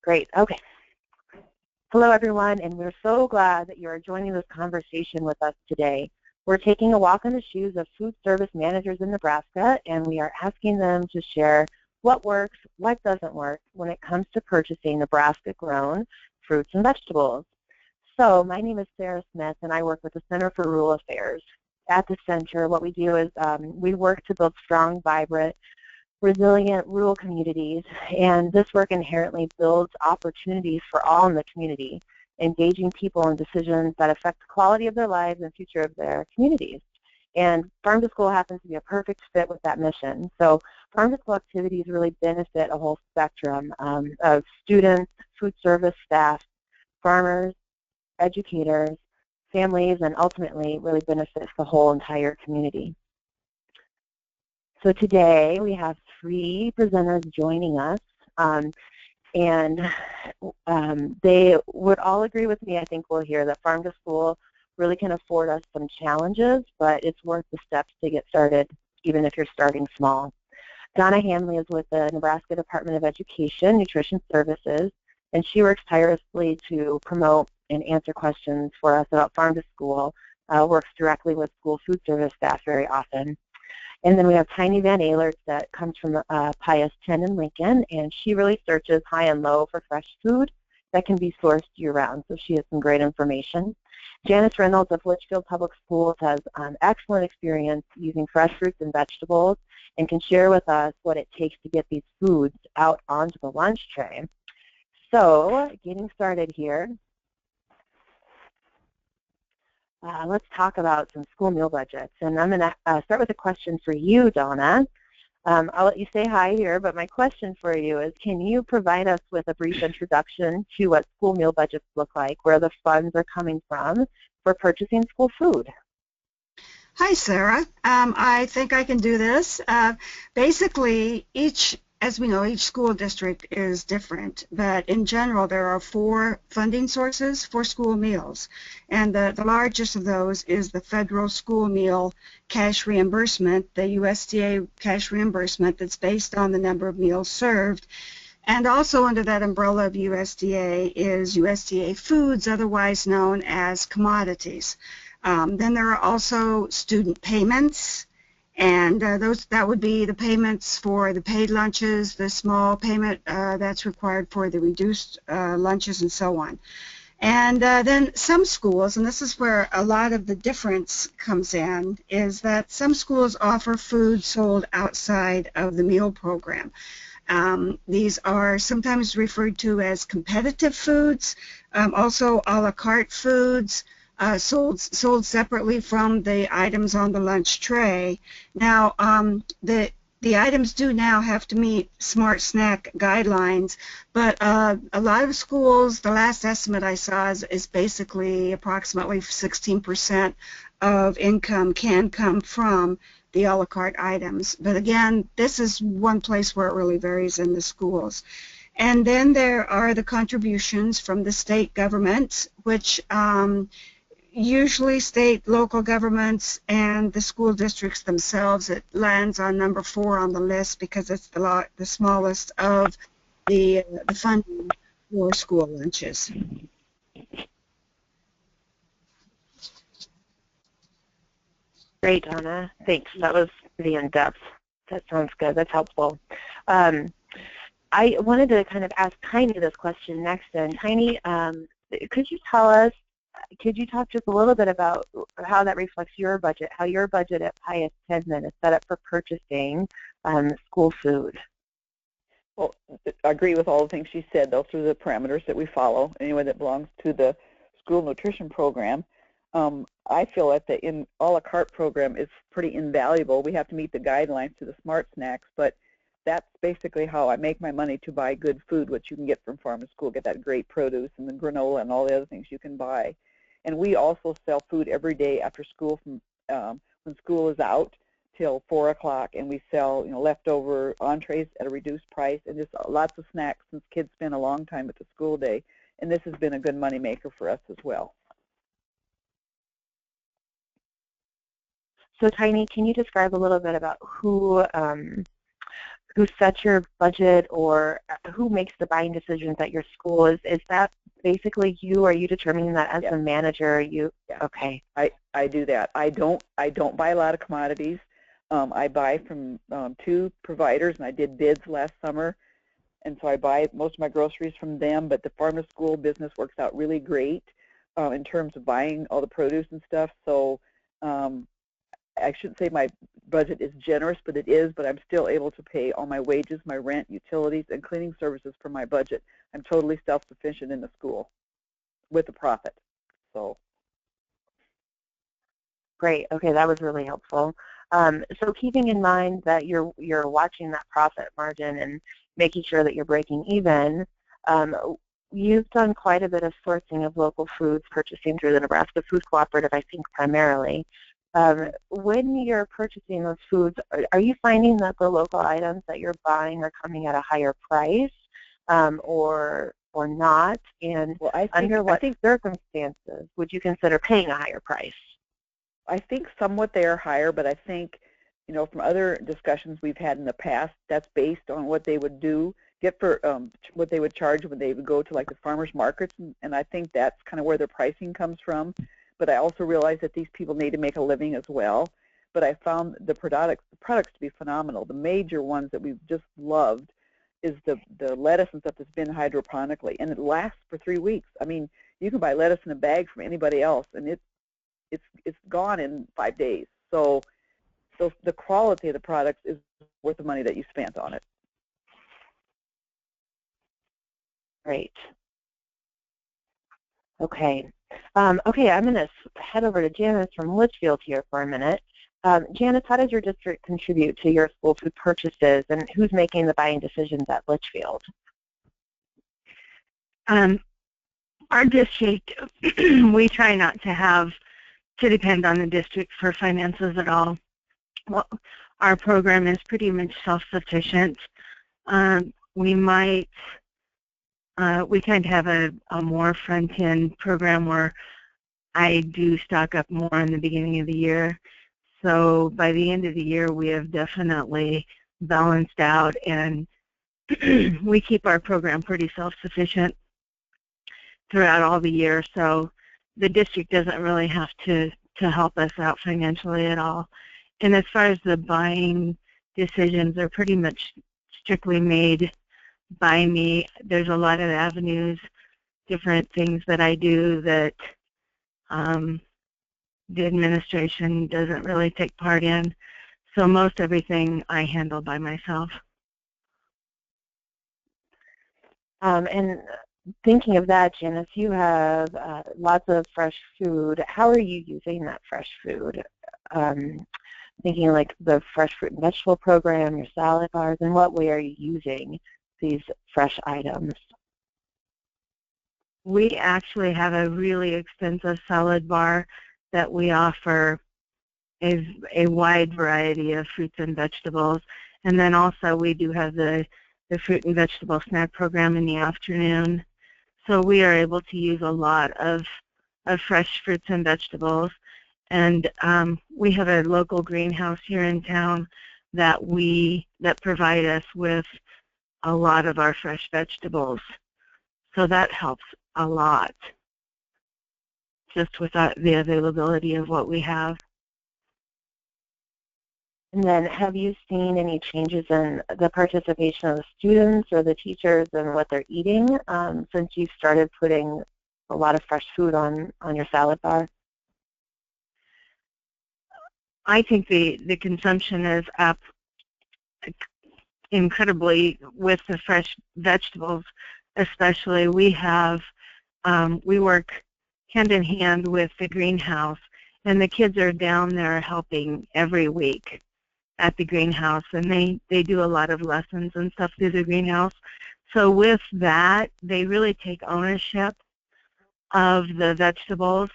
Great. Okay. Hello, everyone, and we're so glad that you are joining this conversation with us today. We're taking a walk in the shoes of food service managers in Nebraska, and we are asking them to share what works, what doesn't work when it comes to purchasing Nebraska-grown fruits and vegetables. So my name is Sarah Smith, and I work with the Center for Rural Affairs. At the center, what we do is we work to build strong, vibrant, resilient rural communities, and this work inherently builds opportunities for all in the community, engaging people in decisions that affect the quality of their lives and future of their communities. And Farm to School happens to be a perfect fit with that mission. So Farm to School activities really benefit a whole spectrum of students, food service staff, farmers, educators, families, and ultimately really benefits the whole entire community. So today we have 3 presenters joining us, and they would all agree with me, I think we'll hear, that Farm to School really can afford us some challenges, but it's worth the steps to get started, even if you're starting small. Donna Hanley is with the Nebraska Department of Education Nutrition Services, and she works tirelessly to promote and answer questions for us about Farm to School, works directly with school food service staff very often. And then we have Tiny Van Aelert that comes from Pius 10 in Lincoln, and she really searches high and low for fresh food that can be sourced year-round, so she has some great information. Janice Reynolds of Litchfield Public Schools has excellent experience using fresh fruits and vegetables and can share with us what it takes to get these foods out onto the lunch tray. So, getting started here. Let's talk about some school meal budgets. And I'm going to start with a question for you, Donna. I'll let you say hi here, but my question for you is, can you provide us with a brief introduction to what school meal budgets look like, where the funds are coming from for purchasing school food? Hi, Sarah. I think I can do this. Basically, as we know, each school district is different, but in general, there are 4 funding sources for school meals, and the largest of those is the federal school meal cash reimbursement, the USDA cash reimbursement that's based on the number of meals served. And also under that umbrella of USDA is USDA Foods, otherwise known as commodities. Then there are also student payments, and that would be the payments for the paid lunches, the small payment that's required for the reduced lunches, and so on. And then some schools, and this is where a lot of the difference comes in, is that some schools offer food sold outside of the meal program. These are sometimes referred to as competitive foods, also a la carte foods, sold separately from the items on the lunch tray. Now, the items do now have to meet Smart Snack guidelines, but a lot of schools, the last estimate I saw is basically approximately 16% of income can come from the a la carte items. But again, this is one place where it really varies in the schools. And then there are the contributions from the state government, which usually state, local governments, and the school districts themselves. It lands on number 4 on the list because it's the smallest of the funding for school lunches. Great, Donna. Thanks. That was pretty in-depth. That sounds good. That's helpful. I wanted to kind of ask Tiny this question next. And Tiny, could you talk just a little bit about how that reflects your budget, how your budget at Pius 10 then is set up for purchasing school food? Well, I agree with all the things she said. Those are the parameters that we follow, anyway, that belongs to the school nutrition program. I feel that the a la carte program is pretty invaluable. We have to meet the guidelines to the Smart Snacks, but that's basically how I make my money to buy good food, which you can get from farm to school, get that great produce and the granola and all the other things you can buy. And we also sell food every day after school from when school is out till 4 o'clock, and we sell leftover entrees at a reduced price and just lots of snacks since kids spend a long time at the school day. And this has been a good money maker for us as well. So Tiny, can you describe a little bit about who who sets your budget, or who makes the buying decisions at your school? Is that basically you? Are you determining that as a manager? Okay. I do that. I don't buy a lot of commodities. I buy from 2 providers, and I did bids last summer, and so I buy most of my groceries from them. But the farm school business works out really great in terms of buying all the produce and stuff. So I shouldn't say my budget is generous, but it is. But I'm still able to pay all my wages, my rent, utilities, and cleaning services for my budget. I'm totally self-sufficient in the school with a profit. So. Great. Okay, that was really helpful. So keeping in mind that you're watching that profit margin and making sure that you're breaking even, you've done quite a bit of sourcing of local foods, purchasing through the Nebraska Food Cooperative, I think, primarily. When you're purchasing those foods, are you finding that the local items that you're buying are coming at a higher price, or not? And under what circumstances would you consider paying a higher price? I think somewhat they are higher, but I think, from other discussions we've had in the past, that's based on what they would get for what they would charge when they would go to like the farmers markets, and I think that's kind of where their pricing comes from. But I also realize that these people need to make a living as well. But I found the products to be phenomenal. The major ones that we've just loved is the lettuce and stuff that's been hydroponically, and it lasts for 3 weeks. I mean, you can buy lettuce in a bag from anybody else, and it's gone in 5 days. So the quality of the products is worth the money that you spent on it. Great. Okay. Okay, I'm going to head over to Janice from Litchfield here for a minute. Janice, how does your district contribute to your school food purchases, and who's making the buying decisions at Litchfield? Our district, we try not to depend on the district for finances at all. Well, our program is pretty much self-sufficient. We kind of have a more front-end program where I do stock up more in the beginning of the year. So by the end of the year, we have definitely balanced out, and we keep our program pretty self-sufficient throughout all the year. So the district doesn't really have to help us out financially at all. And as far as the buying decisions, they're pretty much strictly made by me. There's a lot of avenues, different things that I do that the administration doesn't really take part in. So most everything I handle by myself. And thinking of that, Janice, you have lots of fresh food. How are you using that fresh food? Thinking like the fresh fruit and vegetable program, your salad bars, in what way are you using these fresh items? We actually have a really extensive salad bar that we offer a wide variety of fruits and vegetables. And then also we do have the fruit and vegetable snack program in the afternoon. So we are able to use a lot of fresh fruits and vegetables. And we have a local greenhouse here in town that provide us with a lot of our fresh vegetables. So that helps a lot, just with the availability of what we have. And then have you seen any changes in the participation of the students or the teachers and what they're eating since you've started putting a lot of fresh food on your salad bar? I think the consumption is up incredibly with the fresh vegetables, especially. We work hand in hand with the greenhouse, and the kids are down there helping every week at the greenhouse, and they do a lot of lessons and stuff through the greenhouse. So with that, they really take ownership of the vegetables,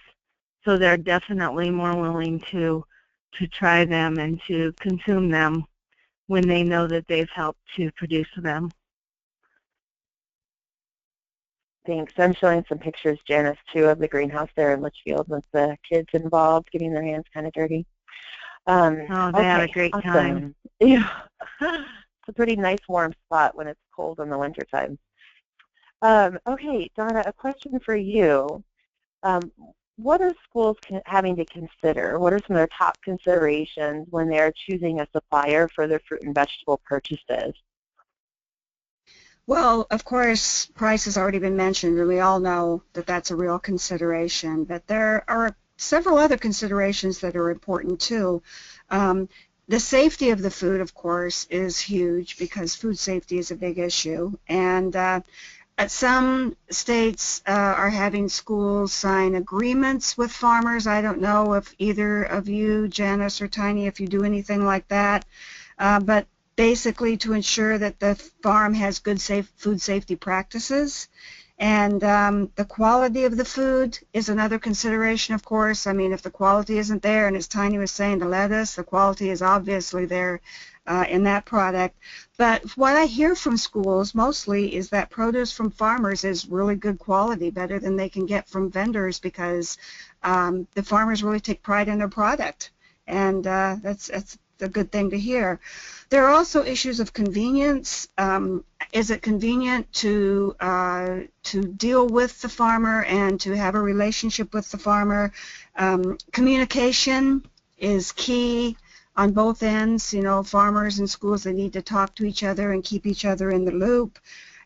so they're definitely more willing to try them and to consume them when they know that they've helped to produce them. Thanks. I'm showing some pictures, Janice, too, of the greenhouse there in Litchfield with the kids involved, getting their hands kind of dirty. They had a great time. Yeah. a pretty nice warm spot when it's cold in the wintertime. Okay, Donna, a question for you. What are schools having to consider? What are some of their top considerations when they're choosing a supplier for their fruit and vegetable purchases? Well, of course, price has already been mentioned, and we all know that that's a real consideration. But there are several other considerations that are important too. The safety of the food, of course, is huge because food safety is a big issue. And some states are having schools sign agreements with farmers. I don't know if either of you, Janice or Tiny, if you do anything like that. But basically to ensure that the farm has good food safety practices. And the quality of the food is another consideration, of course. I mean, if the quality isn't there, and as Tiny was saying, the lettuce, the quality is obviously there in that product. But what I hear from schools mostly is that produce from farmers is really good quality, better than they can get from vendors, because the farmers really take pride in their product. And that's a good thing to hear. There are also issues of convenience. Is it convenient to deal with the farmer and to have a relationship with the farmer? Communication is key on both ends. You know, farmers and schools, they need to talk to each other and keep each other in the loop.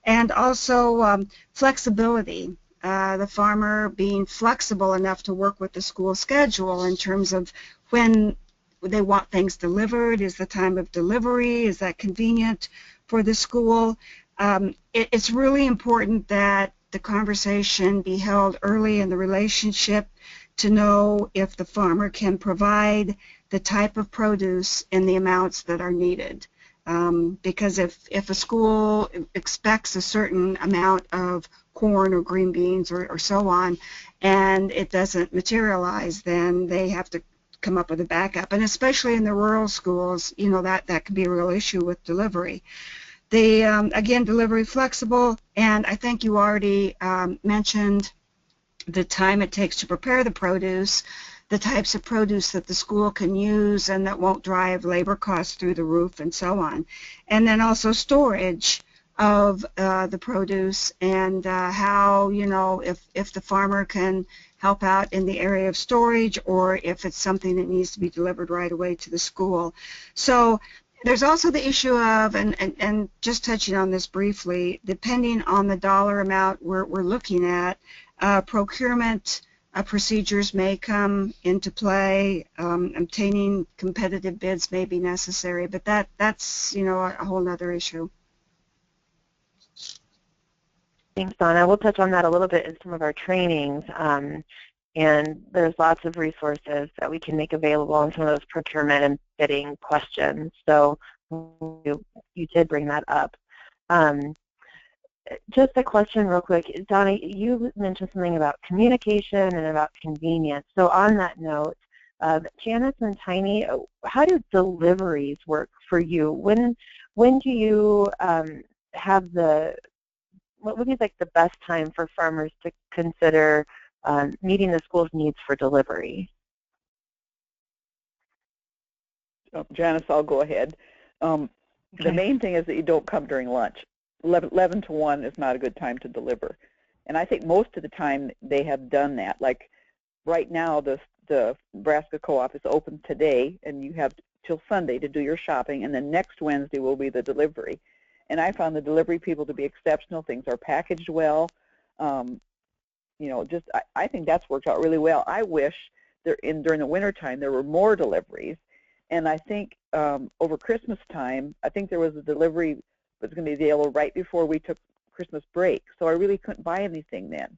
And also flexibility. The farmer being flexible enough to work with the school schedule in terms of when they want things delivered. Is the time of delivery, is that convenient for the school? It's really important that the conversation be held early in the relationship to know if the farmer can provide the type of produce in the amounts that are needed. Because if a school expects a certain amount of corn or green beans or so on, and it doesn't materialize, then they have to come up with a backup. And especially in the rural schools, you know, that can be a real issue with delivery. Again, delivery flexible, and I think you already mentioned the time it takes to prepare the produce, the types of produce that the school can use and that won't drive labor costs through the roof and so on. And then also storage of the produce, and how, you know, if the farmer can help out in the area of storage, or if it's something that needs to be delivered right away to the school. So there's also the issue of, and just touching on this briefly, depending on the dollar amount we're looking at, procurement procedures may come into play. Obtaining competitive bids may be necessary, but that's, you know, a whole other issue. Thanks, Donna. We'll touch on that a little bit in some of our trainings, and there's lots of resources that we can make available on some of those procurement and bidding questions. So you did bring that up. Just a question real quick. Donna, you mentioned something about communication and about convenience. So on that note, Janice and Tiny, how do deliveries work for you? When do you have what would be like the best time for farmers to consider meeting the school's needs for delivery? Janice, I'll go ahead. Okay. The main thing is that you don't come during lunch. 11 to 1 is not a good time to deliver. And I think most of the time they have done that. Like right now, the Nebraska Co-op is open today, and you have till Sunday to do your shopping, and then next Wednesday will be the delivery. And I found the delivery people to be exceptional. Things are packaged well. You know, just I think that's worked out really well. I wish during the wintertime there were more deliveries. And I think over Christmas time, I think there was a delivery that was going to be available right before we took Christmas break. So I really couldn't buy anything then.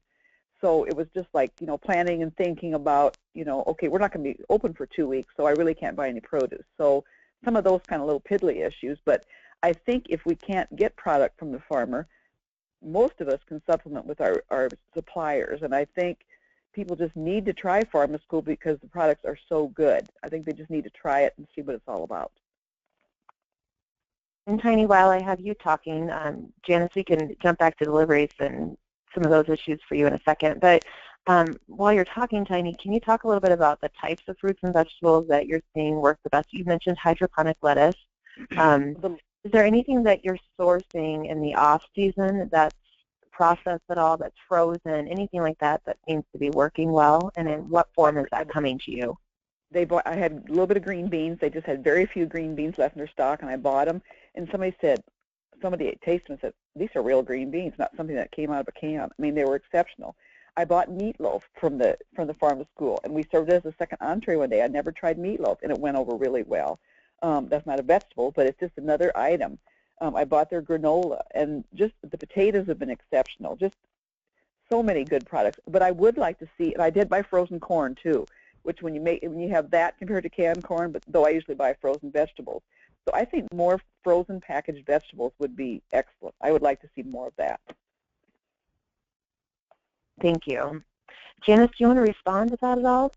So it was just like, you know, planning and thinking about, you know, okay, we're not going to be open for 2 weeks, so I really can't buy any produce. So some of those kind of little piddly issues. But I think if we can't get product from the farmer, most of us can supplement with our suppliers. And I think people just need to try Farm to School because the products are so good. I think they just need to try it and see what it's all about. And Tiny, while I have you talking, Janice, we can jump back to deliveries and some of those issues for you in a second. But while you're talking, Tiny, can you talk a little bit about the types of fruits and vegetables that you're seeing work the best? You mentioned hydroponic lettuce. Is there anything that you're sourcing in the off season that's processed at all, that's frozen, anything like that that seems to be working well? And in what form is that coming to you? I had a little bit of green beans. They just had very few green beans left in their stock, and I bought them. And somebody tasted them and said, these are real green beans, not something that came out of a can. I mean, they were exceptional. I bought meatloaf from the farm to school, and we served it as a second entree one day. I'd never tried meatloaf, and it went over really well. That's not a vegetable, but it's just another item. I bought their granola, and just the potatoes have been exceptional. Just so many good products. But I would like to see, and I did buy frozen corn too, which when you have that compared to canned corn, but though I usually buy frozen vegetables. So I think more frozen packaged vegetables would be excellent. I would like to see more of that. Thank you. Janice, do you want to respond to that at all?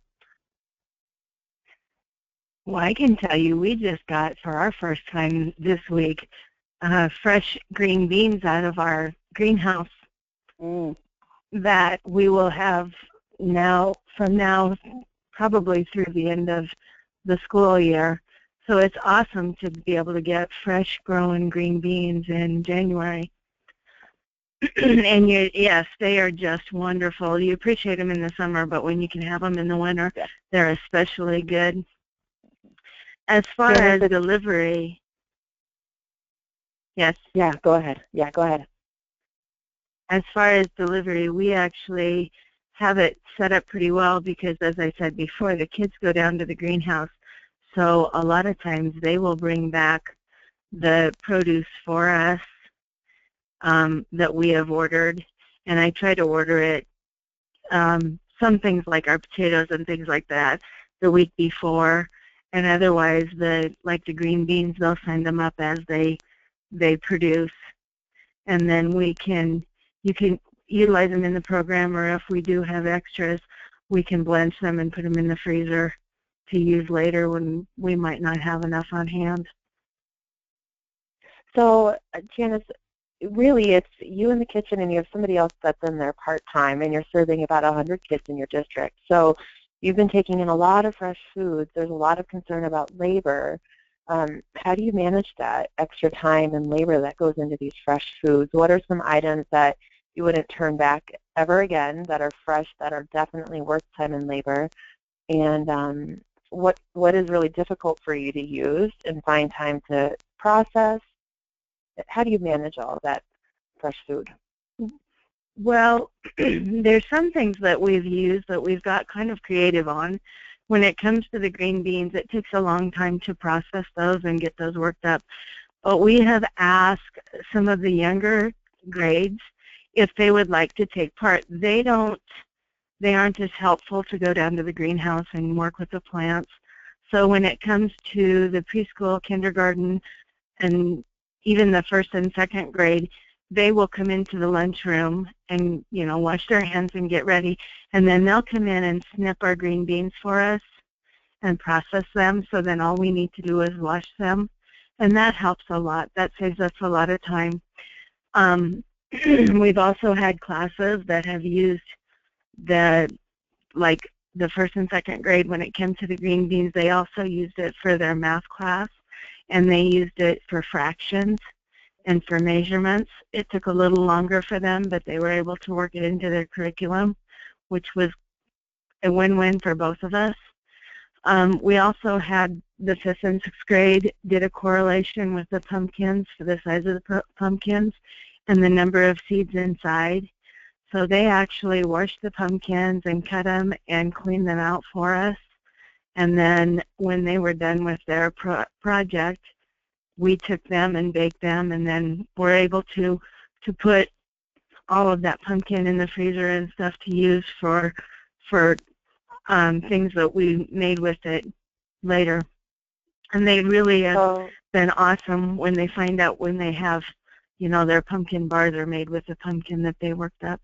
Well, I can tell you we just got, for our first time this week, fresh green beans out of our greenhouse that we will have from now probably through the end of the school year. So it's awesome to be able to get fresh grown green beans in January. And yes, they are just wonderful. You appreciate them in the summer, but when you can have them in the winter, they're especially good. As far as delivery, yes? Yeah, go ahead. As far as delivery, we actually have it set up pretty well because, as I said before, the kids go down to the greenhouse. So a lot of times they will bring back the produce for us that we have ordered. And I try to order it, some things like our potatoes and things like that, the week before. And otherwise, like the green beans, they'll send them up as they produce. And then you can utilize them in the program, or if we do have extras, we can blanch them and put them in the freezer to use later when we might not have enough on hand. So, Janice, really it's you in the kitchen and you have somebody else that's in there part-time, and you're serving about 100 kids in your district. So you've been taking in a lot of fresh foods. There's a lot of concern about labor. How do you manage that extra time and labor that goes into these fresh foods? What are some items that you wouldn't turn back ever again, that are fresh, that are definitely worth time and labor? And what is really difficult for you to use and find time to process? How do you manage all of that fresh food? Well, there's some things that we've used that we've got kind of creative on. When it comes to the green beans, it takes a long time to process those and get those worked up. But we have asked some of the younger grades if they would like to take part. They aren't as helpful to go down to the greenhouse and work with the plants. So when it comes to the preschool, kindergarten, and even the first and second grade, they will come into the lunchroom and, wash their hands and get ready. And then they'll come in and snip our green beans for us and process them. So then all we need to do is wash them. And that helps a lot. That saves us a lot of time. We've also had classes that have used the first and second grade. When it came to the green beans, they also used it for their math class, and they used it for fractions and for measurements. It took a little longer for them, but they were able to work it into their curriculum, which was a win-win for both of us. We also had the 5th and 6th grade did a correlation with the pumpkins for the size of the pumpkins and the number of seeds inside. So they actually washed the pumpkins and cut them and cleaned them out for us. And then when they were done with their project, we took them and baked them, and then were able to put all of that pumpkin in the freezer and stuff to use for things that we made with it later. And they really have been awesome when they find out when they have, their pumpkin bars are made with the pumpkin that they worked up.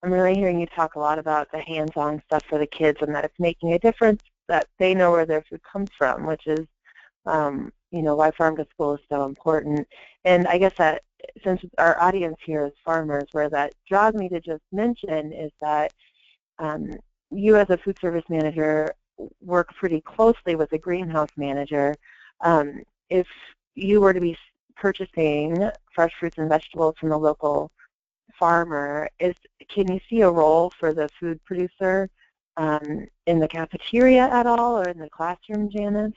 I'm really hearing you talk a lot about the hands-on stuff for the kids, and that it's making a difference, that they know where their food comes from, which is, why farm to school is so important. And I guess that since our audience here is farmers, where that draws me to just mention is that you as a food service manager work pretty closely with a greenhouse manager. If you were to be purchasing fresh fruits and vegetables from a local farmer, can you see a role for the food producer in the cafeteria at all, or in the classroom, Janice?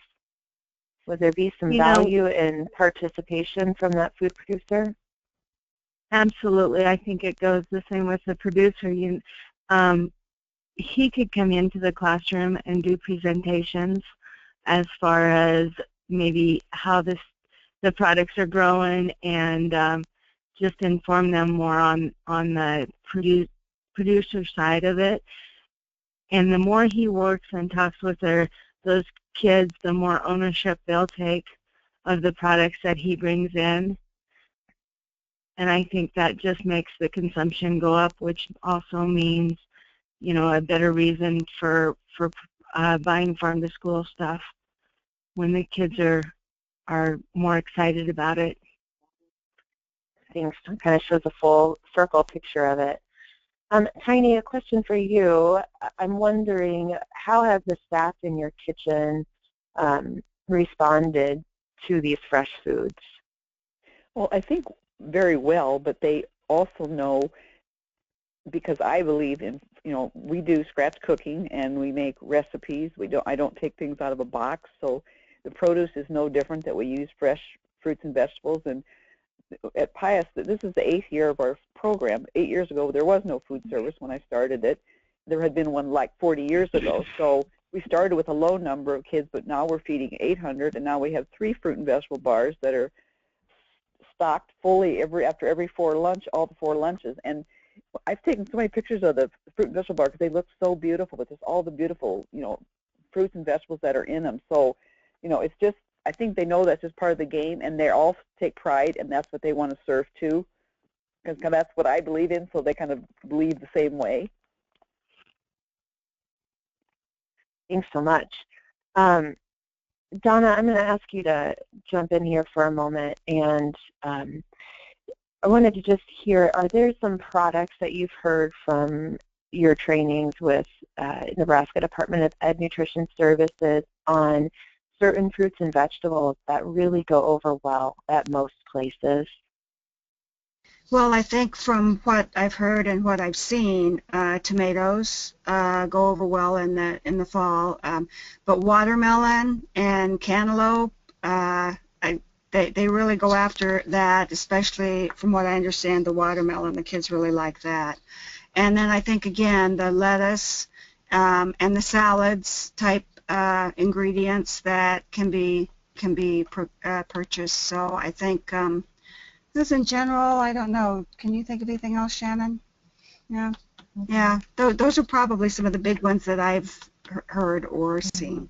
Would there be some value in participation from that food producer? Absolutely. I think it goes the same with the producer. He could come into the classroom and do presentations as far as maybe how the products are growing, and just inform them more on the producer side of it. And the more he works and talks with those kids, the more ownership they'll take of the products that he brings in. And I think that just makes the consumption go up, which also means, a better reason for buying farm-to-school stuff when the kids are more excited about it. I think it kind of shows a full circle picture of it. Tiny, a question for you. I'm wondering, how have the staff in your kitchen responded to these fresh foods? Well, I think very well, but they also know, because I believe in, we do scratch cooking and we make recipes. I don't take things out of a box, so the produce is no different, that we use fresh fruits and vegetables. And at Pius, this is the 8th year of our program. 8 years ago, there was no food service when I started it. There had been one like 40 years ago. So we started with a low number of kids, but now we're feeding 800, and now we have 3 fruit and vegetable bars that are stocked fully after every all the 4 lunches. And I've taken so many pictures of the fruit and vegetable bar because they look so beautiful, with just all the beautiful, fruits and vegetables that are in them. So, it's just, I think they know that's just part of the game, and they all take pride, and that's what they want to serve too, because that's what I believe in, so they kind of believe the same way. Thanks so much. Donna, I'm going to ask you to jump in here for a moment, and I wanted to just hear, are there some products that you've heard from your trainings with Nebraska Department of Ed Nutrition Services on certain fruits and vegetables that really go over well at most places? Well, I think from what I've heard and what I've seen, tomatoes go over well in the fall, but watermelon and cantaloupe, they really go after that, especially from what I understand, the watermelon. The kids really like that. And then I think, again, the lettuce and the salads type ingredients that can be purchased. So I think this in general, I don't know. Can you think of anything else, Shannon? Yeah. Yeah. Those are probably some of the big ones that I've heard or seen.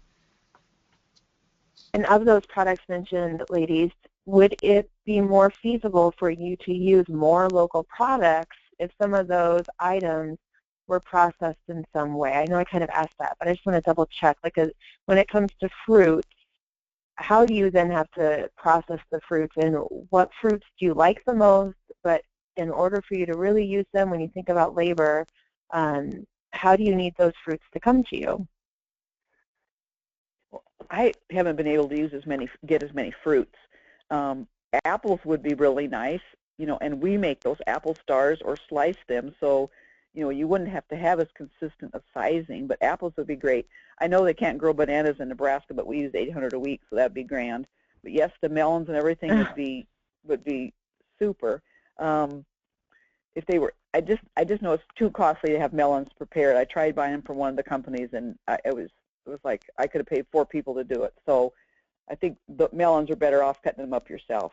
And of those products mentioned, ladies, would it be more feasible for you to use more local products if some of those items were processed in some way? I know I kind of asked that, but I just want to double check. Like when it comes to fruits, how do you then have to process the fruits, and what fruits do you like the most? But in order for you to really use them, when you think about labor, how do you need those fruits to come to you? I haven't been able to get as many fruits. Apples would be really nice, and we make those apple stars or slice them, so you wouldn't have to have as consistent of sizing, but apples would be great. I know they can't grow bananas in Nebraska, but we use 800 a week, so that'd be grand. But yes, the melons and everything would be super. If they were, I just know it's too costly to have melons prepared. I tried buying them from one of the companies, and it was like I could have paid 4 people to do it. So I think the melons are better off cutting them up yourself.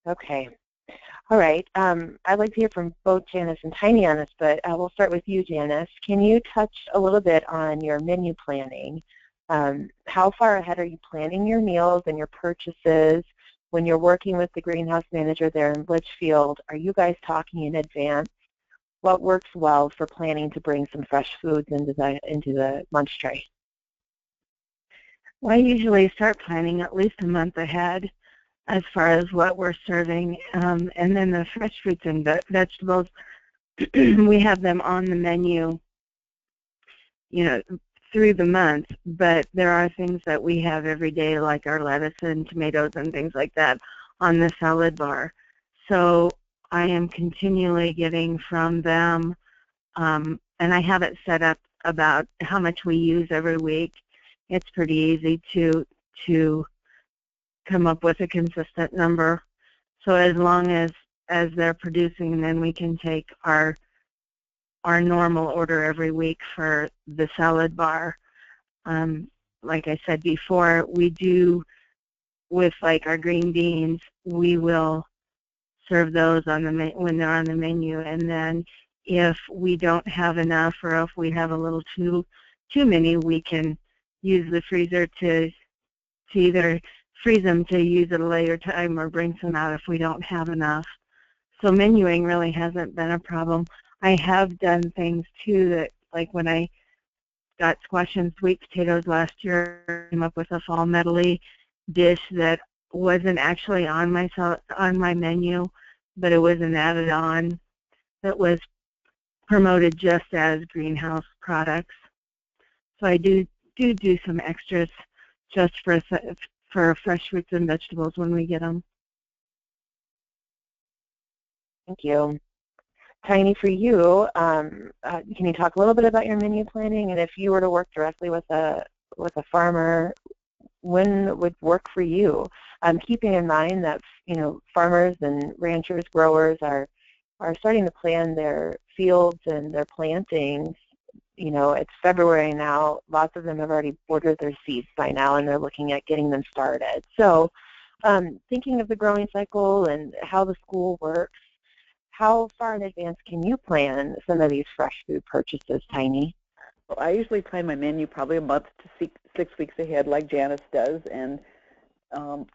Okay. All right. I'd like to hear from both Janice and Tiny on this, but we'll start with you, Janice. Can you touch a little bit on your menu planning? How far ahead are you planning your meals and your purchases? When you're working with the greenhouse manager there in Litchfield, are you guys talking in advance? What works well for planning to bring some fresh foods into the lunch tray? Well, I usually start planning at least a month ahead as far as what we're serving, and then the fresh fruits and vegetables, we have them on the menu, through the month, but there are things that we have every day, like our lettuce and tomatoes and things like that on the salad bar. So I am continually getting from them, and I have it set up about how much we use every week. It's pretty easy to come up with a consistent number. So as long as they're producing, then we can take our normal order every week for the salad bar. Like I said before, we do with like our green beans, we will serve those on the when they're on the menu, and then if we don't have enough or if we have a little too many, we can use the freezer to either freeze them to use at a later time or bring some out if we don't have enough. So menuing really hasn't been a problem. I have done things too that, like when I got squash and sweet potatoes last year, I came up with a fall medley dish that wasn't actually on my menu, but it was an added on that was promoted just as greenhouse products. So I do some extras just for fresh fruits and vegetables when we get them. Thank you. Tiny, for you, can you talk a little bit about your menu planning, and if you were to work directly with a farmer, when would work for you? Keeping in mind that farmers and ranchers, growers are starting to plan their fields and their plantings. It's February now. Lots of them have already ordered their seeds by now, and they're looking at getting them started. So, thinking of the growing cycle and how the school works, how far in advance can you plan some of these fresh food purchases, Tiny? Well, I usually plan my menu probably a month to 6 weeks ahead, like Janice does, and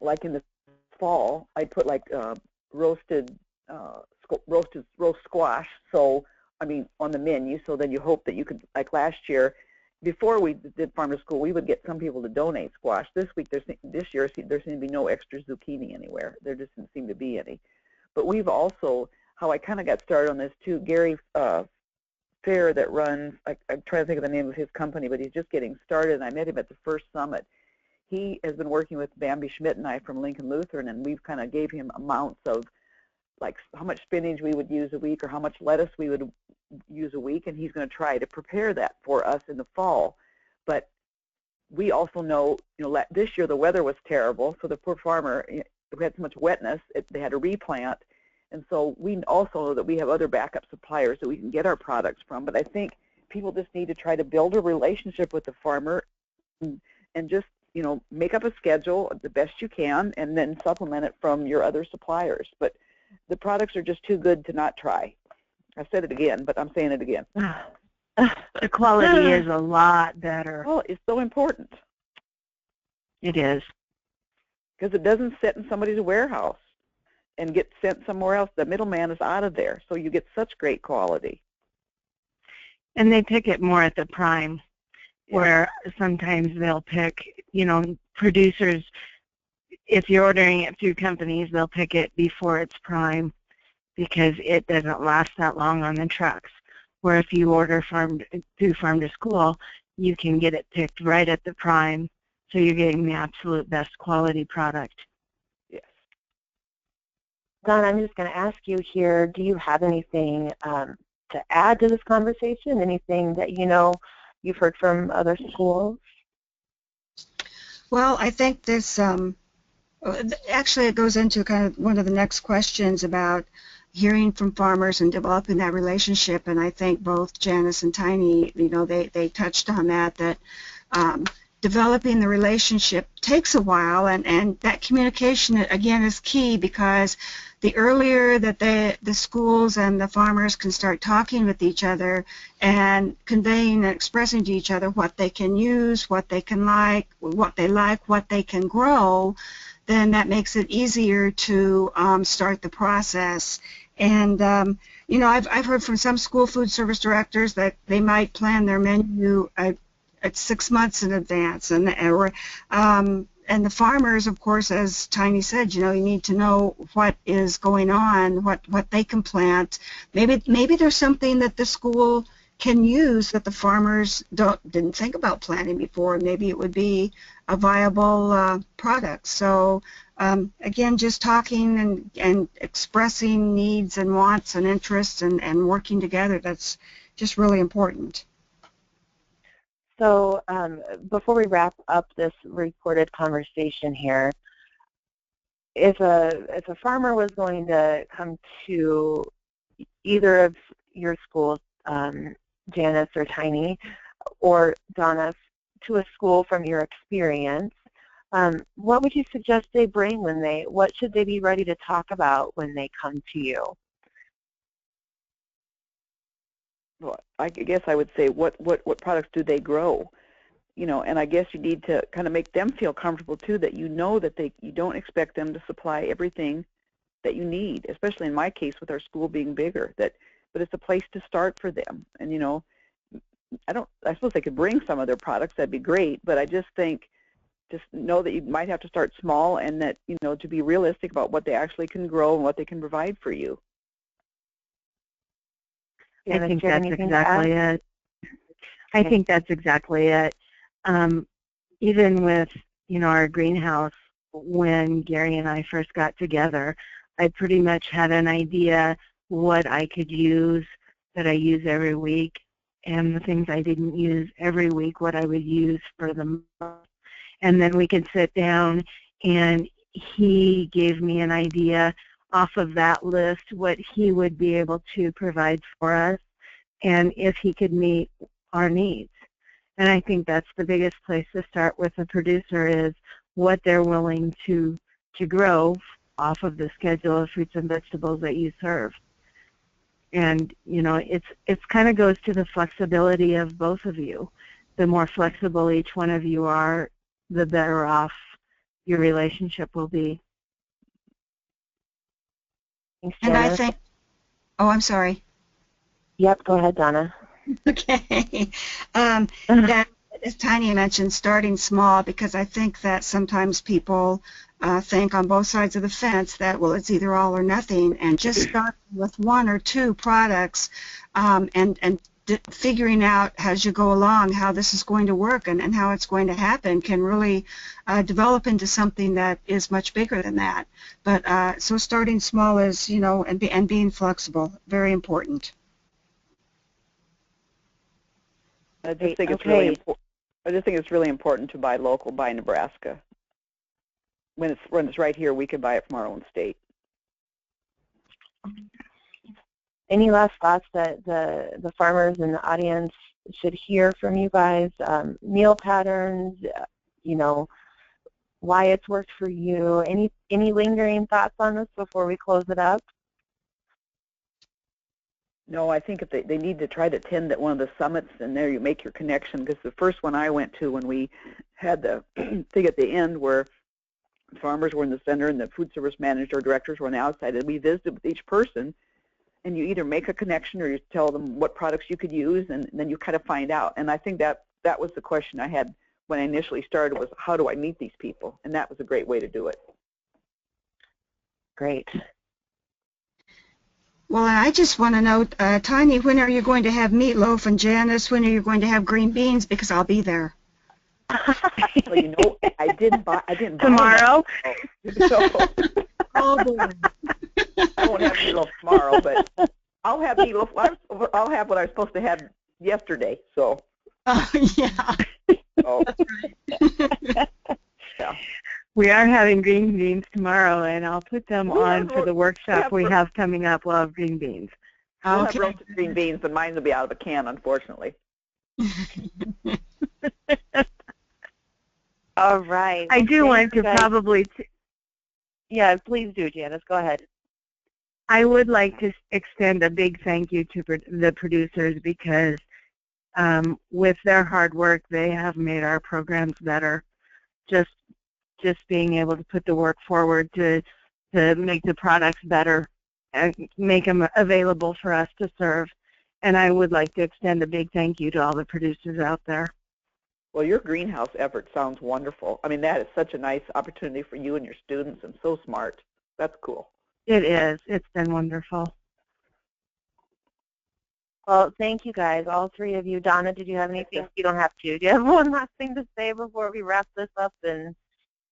like in the fall, I put like roast squash. So on the menu. So then you hope that you could, like last year, before we did farm to school, we would get some people to donate squash. This year, there seemed to be no extra zucchini anywhere. There just didn't seem to be any. But we've also, how I kind of got started on this too, Gary Fair that runs, I'm trying to think of the name of his company, but he's just getting started, and I met him at the first summit. He has been working with Bambi Schmidt and I from Lincoln Lutheran, and we've kind of gave him amounts of like how much spinach we would use a week or how much lettuce we would use a week, and he's going to try to prepare that for us in the fall. But we also know, this year the weather was terrible, so the poor farmer, we had so much wetness, they had to replant. And so we also know that we have other backup suppliers that we can get our products from. But I think people just need to try to build a relationship with the farmer and just, make up a schedule the best you can and then supplement it from your other suppliers. But the products are just too good to not try. I said it again, but I'm saying it again. The quality is a lot better. Well, it's so important. It is. Because it doesn't sit in somebody's warehouse and get sent somewhere else. The middleman is out of there, so you get such great quality. And they pick it more at the prime, where sometimes they'll pick, producers, if you're ordering it through companies, they'll pick it before it's prime because it doesn't last that long on the trucks. Where if you order through farm to school, you can get it picked right at the prime, so you're getting the absolute best quality product. Yes. Donna, I'm just going to ask you here, do you have anything to add to this conversation? Anything that you've heard from other schools? Well, I think this, actually it goes into kind of one of the next questions about hearing from farmers and developing that relationship, and I think both Janice and Tiny, they touched on that developing the relationship takes a while, and that communication, again, is key, because the earlier that the schools and the farmers can start talking with each other and conveying and expressing to each other what they can use, what they like, what they can grow, then that makes it easier to start the process. And I've heard from some school food service directors that they might plan their menu at 6 months in advance, and the farmers, of course, as Tiny said, you need to know what is going on, what they can plant. Maybe there's something that the school can use that the farmers didn't think about planting before. Maybe it would be a viable product. So again, just talking and expressing needs and wants and interests and working together, that's just really important. So before we wrap up this recorded conversation here, if a farmer was going to come to either of your schools, Janice or Tiny, or Donna, to a school from your experience, what would you suggest they bring what should they be ready to talk about when they come to you? Well, I guess I would say what products do they grow? You know, and I guess you need to kind of make them feel comfortable too, that you know that you don't expect them to supply everything that you need, especially in my case with our school being bigger, but it's a place to start for them. And you know, I suppose they could bring some of their products, that'd be great, but I just think just know that you might have to start small, and that, you know, to be realistic about what they actually can grow and what they can provide for you. I think that's exactly it. I think that's exactly it. Even with, you know, our greenhouse, when Gary and I first got together, I pretty much had an idea what I could use that I use every week, and the things I didn't use every week, what I would use for the month. And then we could sit down, and he gave me an idea off of that list what he would be able to provide for us, and if he could meet our needs. And I think that's the biggest place to start with a producer, is what they're willing to grow off of the schedule of fruits and vegetables that you serve. And you know, it's kind of goes to the flexibility of both of you. The more flexible each one of you are, the better off your relationship will be. Thanks, And I Janice. think, oh, I'm sorry. Yep, go ahead, Donna. Okay. That, as Tiny mentioned, starting small, because I think that sometimes people think on both sides of the fence that, well, it's either all or nothing, and just starting with one or two products and figuring out as you go along how this is going to work and how it's going to happen can really develop into something that is much bigger than that. But so starting small is, you know, and being flexible, very important. I just think it's really important. I just think it's really important to buy local, buy Nebraska. When it's right here, we can buy it from our own state. Any last thoughts that the farmers in the audience should hear from you guys? Meal patterns, you know, why it's worked for you. Any lingering thoughts on this before we close it up? No, I think if they need to try to attend at one of the summits, and there you make your connection, because the first one I went to, when we had the thing at the end where farmers were in the center and the food service manager or directors were on the outside, and we visited with each person, and you either make a connection or you tell them what products you could use, and then you kind of find out. And I think that was the question I had when I initially started, was how do I meet these people? And that was a great way to do it. Great. Well, I just want to know, Tiny, when are you going to have meatloaf, and Janice, when are you going to have green beans? Because I'll be there. Well, you know, I didn't buy tomorrow. So Oh boy. I won't have meatloaf tomorrow, but I'll have meatloaf. I'll have what I was supposed to have yesterday. So. Oh yeah. Oh. That's right. Yeah. We are having green beans tomorrow, and I'll put them on for the workshop we have coming up. We'll have green beans. We'll have roasted green beans, but mine will be out of a can, unfortunately. All right. I do want to probably... Yeah, please do, Janice. Go ahead. I would like to extend a big thank you to the producers, because with their hard work, they have made our programs better. Just being able to put the work forward to make the products better and make them available for us to serve. And I would like to extend a big thank you to all the producers out there. Well, your greenhouse effort sounds wonderful. I mean, that is such a nice opportunity for you and your students, and so smart. That's cool. It is. It's been wonderful. Well, thank you guys, all three of you. Donna, did you have anything? You don't have to. Do you have one last thing to say before we wrap this up and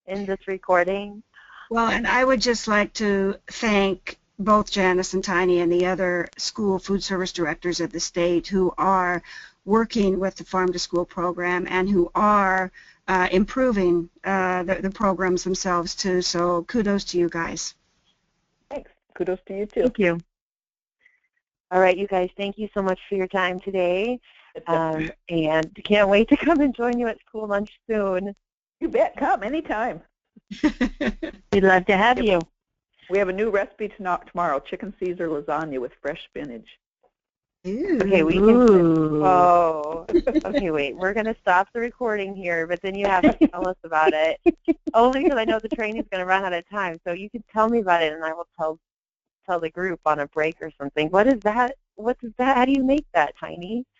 end this recording? Well, and I would just like to thank both Janice and Tiny and the other school food service directors of the state who are working with the Farm to School program and who are improving the programs themselves too. So kudos to you guys. Thanks. Kudos to you too. Thank you. All right, you guys, thank you so much for your time today. And can't wait to come and join you at school lunch soon. You bet. Come anytime. We'd love to have you. We have a new recipe tomorrow, chicken Caesar lasagna with fresh spinach. Ooh. Okay, we can. Oh, okay. Wait, we're gonna stop the recording here, but then you have to tell us about it. Only because I know the training's gonna run out of time, so you can tell me about it, and I will tell the group on a break or something. What is that? What is that? How do you make that, Tiny?